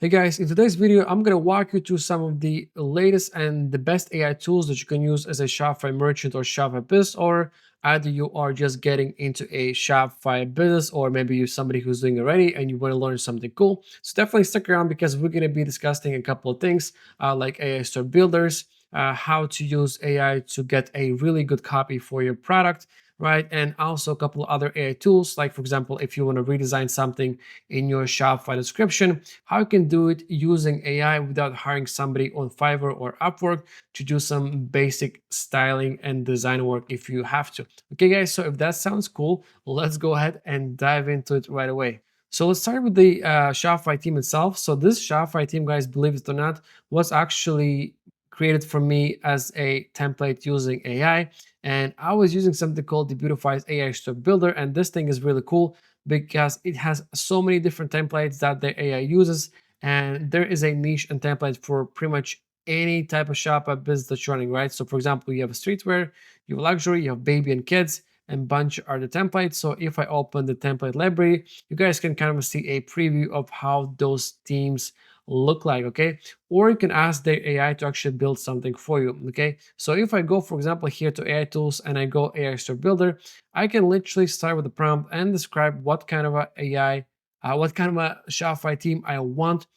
Hey guys, in today's video, I'm going to walk you through some of the latest and the best AI tools that you can use as a Shopify merchant or Shopify business, or either you are just getting into a Shopify business, or maybe you're somebody who's doing it already and you want to learn something cool. So definitely stick around because we're going to be discussing a couple of things like AI store builders, how to use AI to get a really good copy for your product, right? And also a couple of other AI tools, like for example, if you want to redesign something in your Shopify description, how you can do it using AI without hiring somebody on Fiverr or Upwork to do some basic styling and design work if you have to. Okay, guys, so if that sounds cool, let's go ahead and dive into it right away. So let's start with the Shopify team itself. So this Shopify team, guys, believe it or not, was actually created for me as a template using AI. And I was using something called Debutify's AI Store Builder. And this thing is really cool because it has so many different templates that the AI uses. And there is a niche and template for pretty much any type of shop or business that's running, right? So for example, you have a streetwear, you have luxury, you have baby and kids, and bunch are the templates. So if I open the template library, you guys can kind of see a preview of how those themes look like, okay? Or you can ask the AI to actually build something for you, okay? So if I go, for example, here to AI tools and I go AI Store Builder, I can literally start with a prompt and describe what kind of a AI, what kind of a Shopify team I want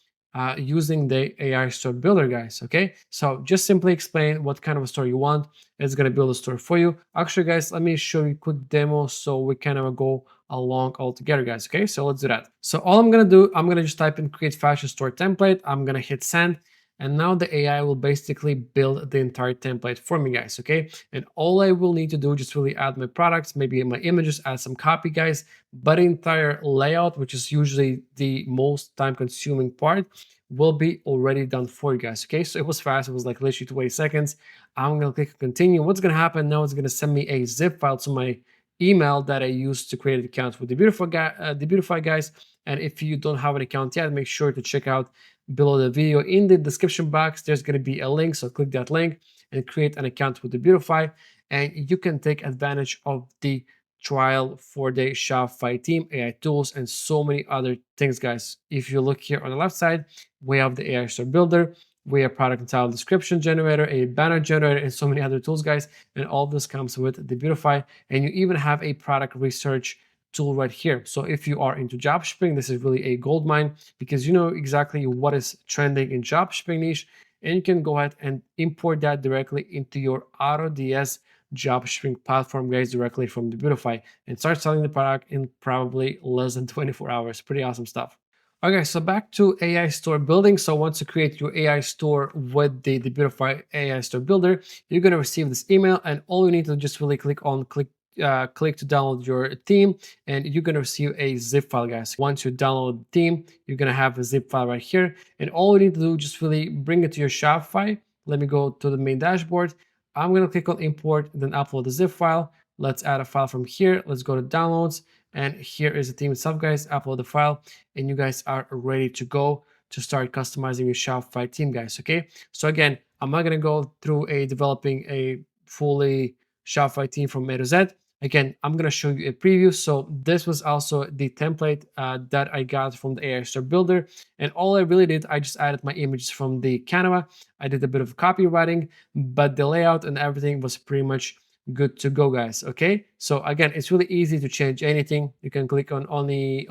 using the AI Store Builder, guys, okay? So just simply explain what kind of a store you want. It's gonna build a store for you. Actually, guys, let me show you a quick demo so we kind of go along all together, guys, okay? So let's do that. So all I'm gonna do, I'm gonna just type in create fashion store template. I'm gonna hit send. And now the AI will basically build the entire template for me, guys, okay? And all I will need to do just really add my products, maybe my images, add some copy, guys, but the entire layout, which is usually the most time consuming part, will be already done for you guys, okay? So it was fast, it was like literally 20 seconds. I'm gonna click continue. What's gonna happen now is gonna send me a zip file to my email that I used to create an account with the Debutify guys. And if you don't have an account yet, make sure to check out below the video in the description box. There's going to be a link, so click that link and create an account with the Debutify, and you can take advantage of the trial for the Shopify team, AI tools, and so many other things, guys. If you look here on the left side, we have the AI store builder, we have product and title description generator, a banner generator, and so many other tools, guys. And all this comes with the Debutify, and you even have a product research tool right here. So if you are into job shipping, this is really a gold mine because you know exactly what is trending in job shipping niche, and you can go ahead and import that directly into your AutoDS job shipping platform, guys, directly from Debutify, and start selling the product in probably less than 24 hours. Pretty awesome stuff. Okay, so back to AI store building. So once you create your AI store with the Debutify AI store builder, you're gonna receive this email, and all you need to just really click to download your theme, and you're gonna receive a zip file, guys. Once you download the theme, you're gonna have a zip file right here, and all you need to do just really bring it to your Shopify. Let me go to the main dashboard. I'm gonna click on import, then upload the zip file. Let's add a file from here. Let's go to downloads, and here is the theme itself, guys. Upload the file, and you guys are ready to go to start customizing your Shopify theme, guys. Okay, so again, I'm not gonna go through developing a fully Shopify theme from A to Z. Again, I'm gonna show you a preview. So this was also the template that I got from the AI Store Builder. And all I really did, I just added my images from the Canva. I did a bit of copywriting, but the layout and everything was pretty much good to go, guys. Okay, so again, it's really easy to change anything. You can click on any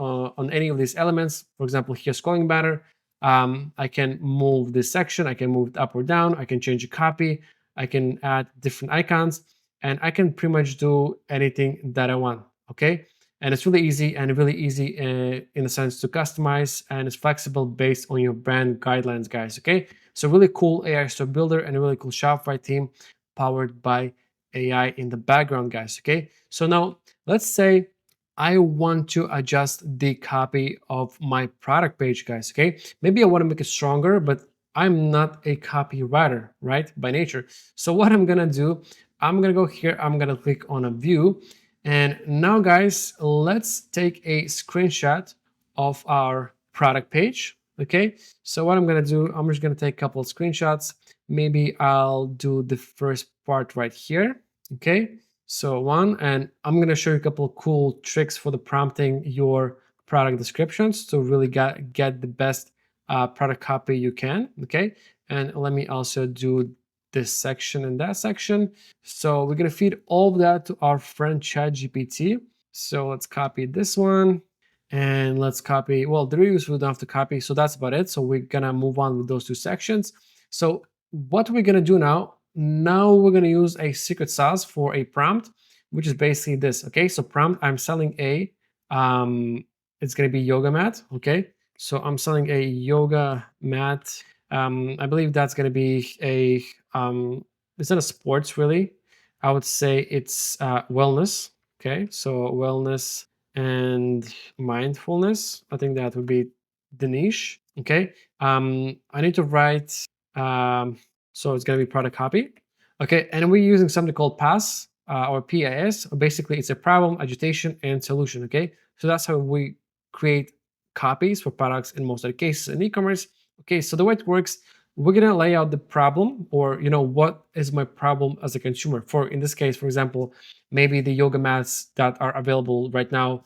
of these elements. For example, here scrolling banner. I can move this section. I can move it up or down. I can change the copy. I can add different icons, and I can pretty much do anything that I want. Okay, and it's really easy in a sense to customize, and it's flexible based on your brand guidelines, guys. Okay, so really cool AI store builder and a really cool Shopify team powered by AI in the background, guys. Okay, so now let's say I want to adjust the copy of my product page, guys. Okay, maybe I want to make it stronger, but I'm not a copywriter, right, by nature. So what I'm gonna do, I'm gonna go here, I'm gonna click on a view, and now, guys, let's take a screenshot of our product page. Okay, so what I'm gonna do, I'm just gonna take a couple of screenshots. Maybe I'll do the first part right here. Okay, so one, and I'm gonna show you a couple of cool tricks for the prompting your product descriptions to really get the best product copy you can. Okay, and let me also do this section and that section. So we're gonna feed all of that to our friend ChatGPT. So let's copy this one and let's copy, well, the reviews we don't have to copy, so that's about it. So we're gonna move on with those two sections. So what we're gonna do now, we're gonna use a secret sauce for a prompt, which is basically this. Okay, so prompt, I'm selling a, it's gonna be yoga mat. Okay, so I'm selling a yoga mat. I believe that's gonna be a, it's not a sports really. I would say it's wellness. Okay, so wellness and mindfulness. I think that would be the niche. Okay. I need to write, um, so it's going to be product copy. Okay. And we're using something called PAS or PAS. Basically, it's a problem, agitation, and solution. Okay. So that's how we create copies for products in most of the cases in e-commerce. Okay. So the way it works, we're going to lay out the problem, or what is my problem as a consumer. For in this case, for example, maybe the yoga mats that are available right now,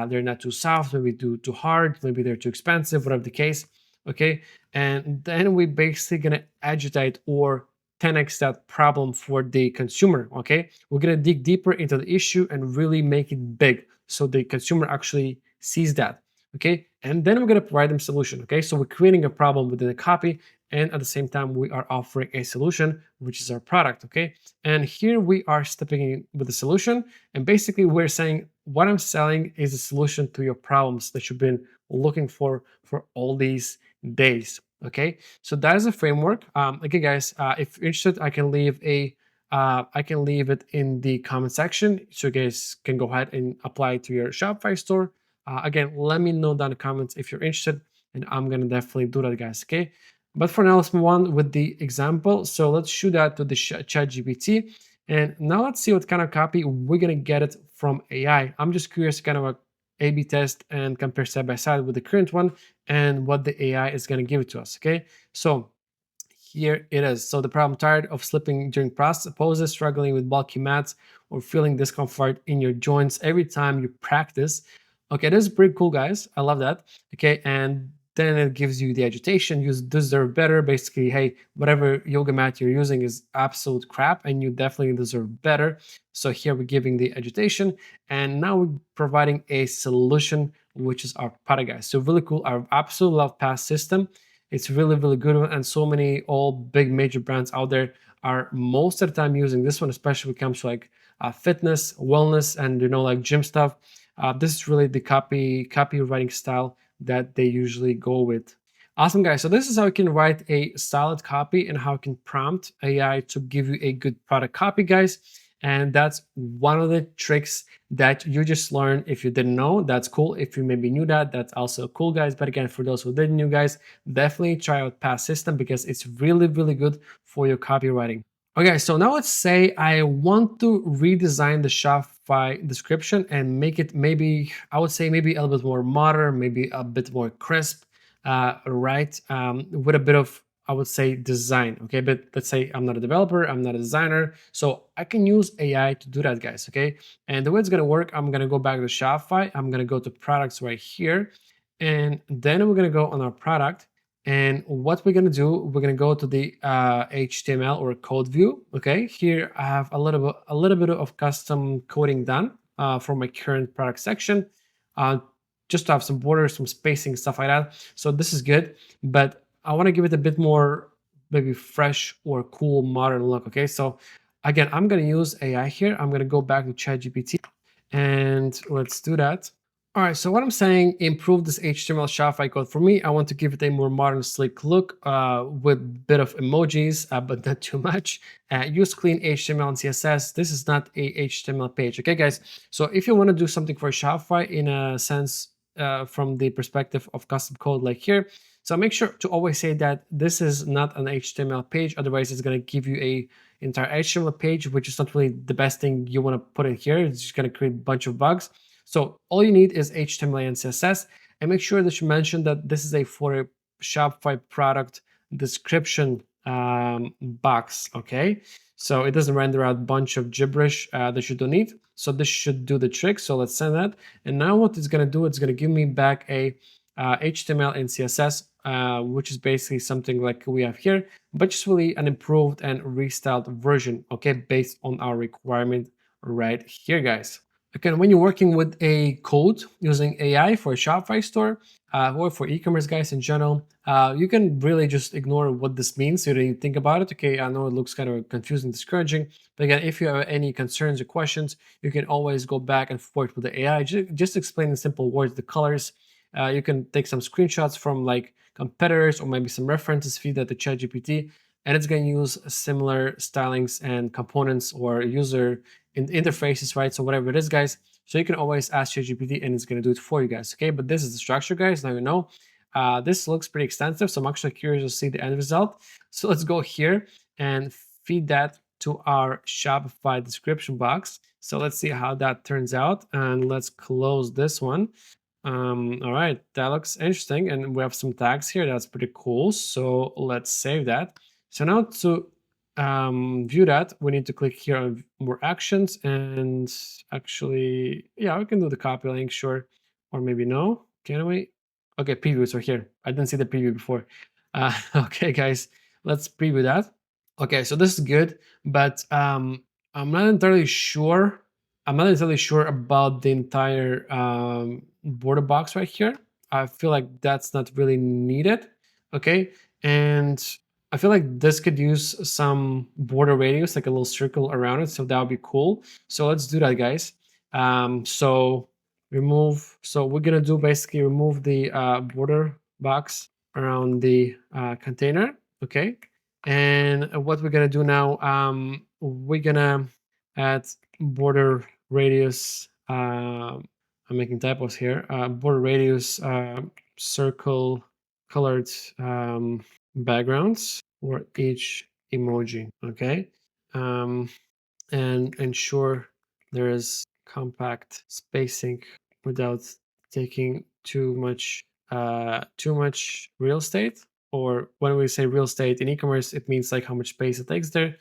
they're not too soft, maybe too hard, maybe they're too expensive, whatever the case. Okay, and then we basically gonna agitate or 10x that problem for the consumer. Okay, we're gonna dig deeper into the issue and really make it big so the consumer actually sees that. Okay, and then we're gonna provide them solution. Okay, so we're creating a problem within a copy, and at the same time we are offering a solution, which is our product. Okay, and here we are stepping in with the solution, and basically we're saying what I'm selling is a solution to your problems that you've been looking for all these days. Okay, so that is a framework. Okay, guys, if you're interested, I can leave it in the comment section, so you guys can go ahead and apply it to your Shopify store. Again, let me know down in the comments if you're interested, and I'm gonna definitely do that, guys. Okay, but for now, let's move on with the example. So let's shoot that to the ChatGPT, and now let's see what kind of copy we're gonna get it from AI. I'm just curious, kind of a A/B test and compare side by side with the current one and what the AI is going to give it to us. Okay, so here it is. So the problem: tired of slipping during process poses, struggling with bulky mats, or feeling discomfort in your joints every time you practice. Okay, this is pretty cool, guys. I love that. Okay, and then it gives you the agitation. You deserve better. Basically, hey, whatever yoga mat you're using is absolute crap, and you definitely deserve better. So here we're giving the agitation, and now we're providing a solution, which is our product, guys. So really cool. I absolutely love past system. It's really, really good one, and so many all big major brands out there are most of the time using this one, especially when it comes to like fitness, wellness, and like gym stuff. This is really the copywriting style that they usually go with. Awesome, guys. So this is how you can write a solid copy and how you can prompt AI to give you a good product copy, guys. And that's one of the tricks that you just learned. If you didn't know, that's cool. If you maybe knew that, that's also cool, guys. But again, for those who didn't know, guys, definitely try out Past System because it's really, really good for your copywriting. Okay, so now let's say I want to redesign the Shopify description and make it maybe, I would say maybe a little bit more modern, maybe a bit more crisp, right? With a bit of, I would say, design. Okay, but let's say I'm not a developer, I'm not a designer, so I can use AI to do that, guys. Okay, and the way it's gonna work, I'm gonna go back to Shopify, I'm gonna go to products right here, and then we're gonna go on our product. And what we're gonna do, we're gonna go to the HTML or code view. Okay, here I have a little bit of custom coding done for my current product section, just to have some borders, some spacing, stuff like that. So this is good, but I want to give it a bit more maybe fresh or cool, modern look. Okay, so again, I'm gonna use AI here. I'm gonna go back to ChatGPT, and let's do that. All right, so what I'm saying, improve this HTML Shopify code. For me, I want to give it a more modern, sleek look with a bit of emojis, but not too much. Use clean HTML and CSS. This is not a HTML page, okay, guys? So if you want to do something for Shopify in a sense from the perspective of custom code like here, so make sure to always say that this is not an HTML page. Otherwise, it's going to give you a entire HTML page, which is not really the best thing you want to put in here. It's just going to create a bunch of bugs. So all you need is HTML and CSS, and make sure that you mention that this is for a Shopify product description box, okay? So it doesn't render out a bunch of gibberish that you don't need. So this should do the trick. So let's send that. And now what it's gonna do, it's gonna give me back a HTML and CSS which is basically something like we have here, but just really an improved and restyled version, okay, based on our requirement right here, guys. Again, when you're working with a code using AI for a Shopify store or for e-commerce guys in general, you can really just ignore what this means. So you don't even think about it. Okay, I know it looks kind of confusing, discouraging, but again, if you have any concerns or questions, you can always go back and forth with the AI. Just explain in simple words the colors. You can take some screenshots from like competitors or maybe some references, feed that to ChatGPT, and it's going to use similar stylings and components or user interfaces, right? So whatever it is, guys. So you can always ask ChatGPT and it's going to do it for you guys. Okay, but this is the structure, guys. Now you know. This looks pretty extensive, so I'm actually curious to see the end result. So let's go here and feed that to our Shopify description box. So let's see how that turns out, and let's close this one. All right, that looks interesting, and we have some tags here. That's pretty cool. So let's save that. So now to view that, we need to click here on more actions, and actually, yeah, we can do the copy link, sure, or maybe no. Can we? Okay, previews are here. I didn't see the preview before. Okay, guys, let's preview that. Okay, so this is good, but I'm not entirely sure. I'm not entirely sure about the entire border box right here. I feel like that's not really needed. Okay, and I feel like this could use some border radius, like a little circle around it. So that would be cool. So let's do that, guys. So remove. So we're gonna do basically remove the border box around the container. Okay, and what we're gonna do now, we're gonna add border radius. I'm making typos here. Border radius circle colored backgrounds for each emoji. Okay, um, and ensure there is compact spacing without taking too much real estate. Or when we say real estate in e-commerce, it means like how much space it takes there.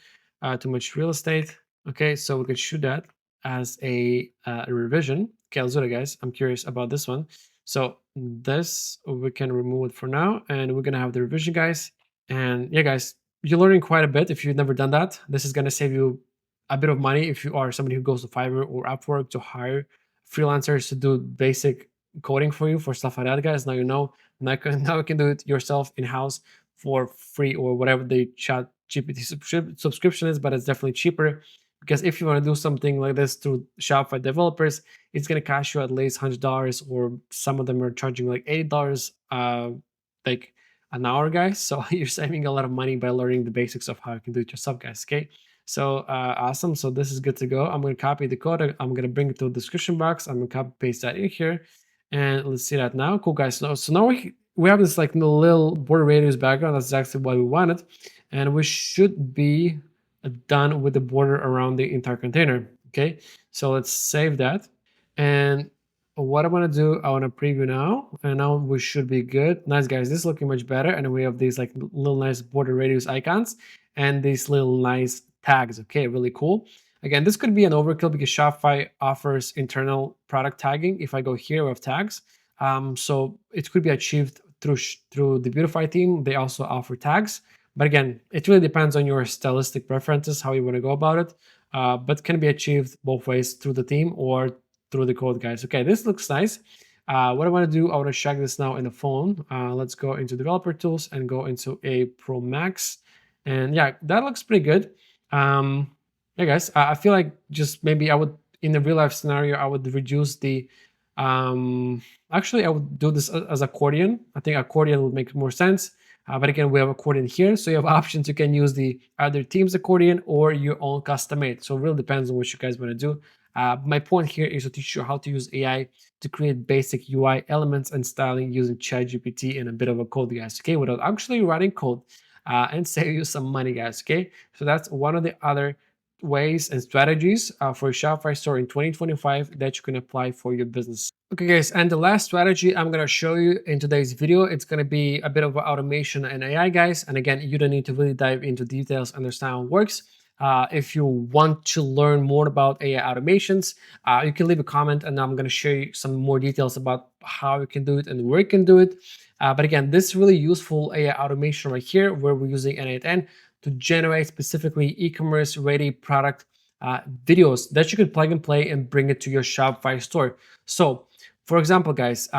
Too much real estate. Okay, so we could shoot that as a revision. Okay, let's do it, guys. I'm curious about this one. So this we can remove it for now, and we're gonna have the revision, guys. And yeah, guys, you're learning quite a bit if you've never done that. This is gonna save you a bit of money if you are somebody who goes to Fiverr or Upwork to hire freelancers to do basic coding for you for stuff like that, guys. Now you know. Now you can do it yourself in house for free or whatever the Chat GPT subscription is, but it's definitely cheaper because if you want to do something like this through Shopify developers, it's going to cost you at least $100, or some of them are charging like $80, like an hour, guys. So you're saving a lot of money by learning the basics of how you can do it yourself, guys. Okay. So awesome. So this is good to go. I'm going to copy the code. I'm going to bring it to the description box. I'm going to copy paste that in here. And let's see that now. Cool, guys. So now we have this like little border radius background. That's exactly what we wanted. And we should be done with the border around the entire container. Okay. So let's save that. And what I want to do, I want to preview now. And now we should be good. Nice, guys. This is looking much better. And we have these like little nice border radius icons and these little nice tags. Okay, really cool. Again, this could be an overkill because Shopify offers internal product tagging. If I go here, we have tags. So it could be achieved through the Debutify team. They also offer tags. But again, it really depends on your stylistic preferences, how you want to go about it. But can be achieved both ways through the team or through the code, guys. Okay, this looks nice. What I want to do, I want to check this now in the phone. Let's go into developer tools and go into a Pro Max. And yeah, that looks pretty good. Yeah, guys, I feel like just maybe I would, in a real life scenario, I would reduce the, actually I would do this as accordion. I think accordion would make more sense. But again, we have accordion here. So you have options. You can use the either team's accordion or your own custom made. So it really depends on what you guys want to do. My point here is to teach you how to use AI to create basic UI elements and styling using ChatGPT and a bit of a code, guys, okay, without actually writing code, and save you some money, guys, okay? So that's one of the other ways and strategies for a Shopify store in 2025 that you can apply for your business. Okay, guys, and the last strategy I'm going to show you in today's video, it's going to be a bit of automation and AI, guys. And again, you don't need to really dive into details, understand how it works. If you want to learn more about AI automations, you can leave a comment and I'm going to show you some more details about how you can do it and where you can do it. But again, this is really useful AI automation right here, where we're using N8N to generate specifically e-commerce ready product videos that you could plug and play and bring it to your Shopify store. So, for example, guys,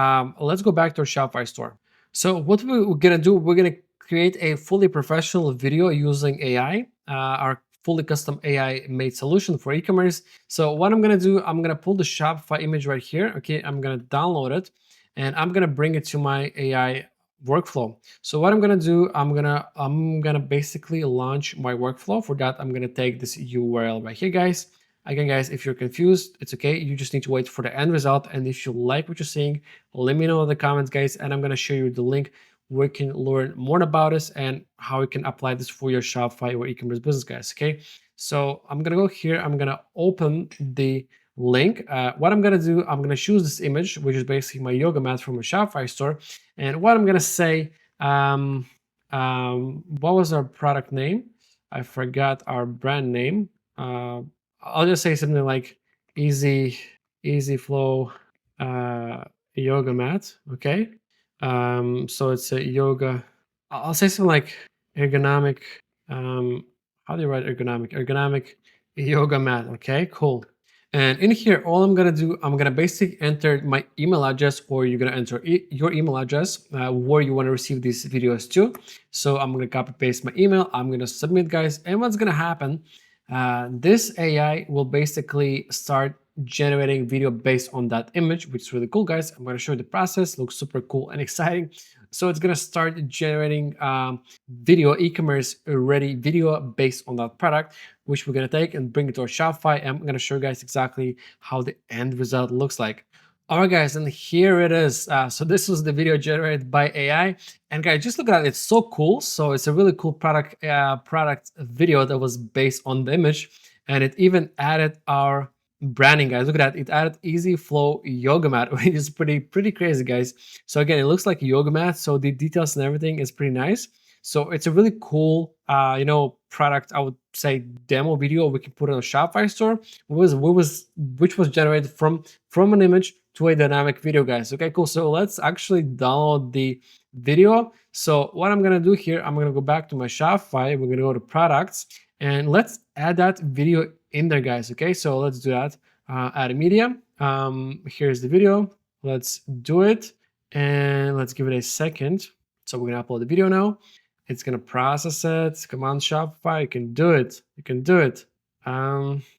let's go back to our Shopify store. So what we're gonna do, we're gonna create a fully professional video using AI, our fully custom AI made solution for e-commerce. So what I'm gonna do, I'm gonna pull the Shopify image right here. Okay, I'm gonna download it and I'm gonna bring it to my AI workflow. So what I'm gonna do, I'm gonna basically launch my workflow. For that, I'm gonna take this URL right here, guys. Again, guys, if you're confused, it's okay. You just need to wait for the end result. And if you like what you're seeing, let me know in the comments, guys. And I'm gonna show you the link where you can learn more about this and how you can apply this for your Shopify or e-commerce business, guys. Okay. So I'm gonna go here. I'm gonna open the link. What I'm gonna do, I'm gonna choose this image, which is basically my yoga mat from a Shopify store. And what I'm gonna say, what was our product name? I forgot our brand name. I'll just say something like easy flow yoga mat. Okay. So it's a yoga. I'll say something like ergonomic. How do you write ergonomic? Ergonomic yoga mat. Okay, cool. And in here, all I'm gonna do, I'm gonna basically enter my email address, or you're gonna enter your email address where you want to receive these videos to. So I'm gonna copy paste my email. I'm gonna submit, guys. And what's gonna happen? This AI will basically start generating video based on that image, which is really cool, guys. I'm gonna show you the process. Looks super cool and exciting. So it's gonna start generating video, e-commerce ready video based on that product, which we're gonna take and bring it to our Shopify. And I'm gonna show you guys exactly how the end result looks like. All right, guys, and here it is. So this was the video generated by AI, and guys, just look at it. It's so cool. So it's a really cool product video that was based on the image, and it even added our branding, guys. Look at that. It added Easy Flow Yoga Mat, which is pretty crazy, guys. So again, it looks like a yoga mat. So the details and everything is pretty nice. So it's a really cool, product. I would say demo video we can put on a Shopify store, which was generated from an image to a dynamic video, guys. Okay, cool. So let's actually download the video. So what I'm gonna do here, I'm gonna go back to my Shopify. We're gonna go to products and let's add that video in there, guys. Okay, so let's do that. Add a media. Here's the video. Let's do it and let's give it a second. So we're gonna upload the video now. It's gonna process it. Come on, Shopify, you can do it. You can do it.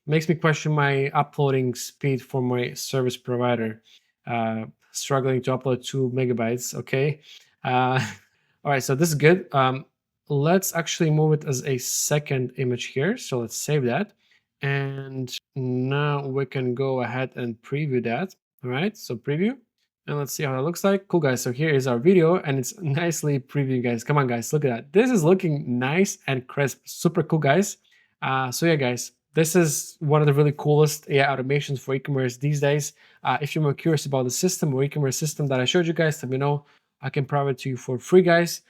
Makes me question my uploading speed for my service provider. Struggling to upload 2 megabytes. Okay. All right, so this is good. Let's actually move it as a second image here. So let's save that. And now we can go ahead and preview that. All right, so preview. And let's see how that looks like. Cool, guys. So here is our video and it's nicely previewed, guys. Come on, guys. Look at that. This is looking nice and crisp. Super cool, guys. So yeah, guys, this is one of the really coolest AI automations for e-commerce these days. If you're more curious about the system or e-commerce system that I showed you guys, let me know. I can provide it to you for free, guys.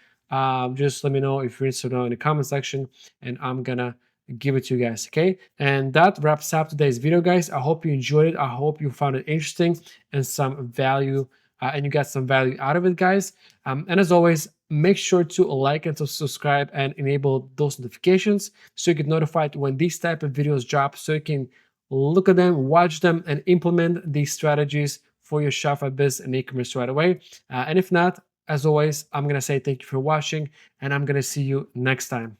Just let me know if you're interested in the comment section and I'm gonna give it to you guys. Okay, and that wraps up today's video, guys. I hope you enjoyed it. I hope you found it interesting and some value and you got some value out of it, guys. And as always, make sure to like and to subscribe and enable those notifications so you get notified when these type of videos drop, so you can look at them, watch them, and implement these strategies for your Shopify business and e-commerce right away. And if not, as always, I'm gonna say thank you for watching and I'm gonna see you next time.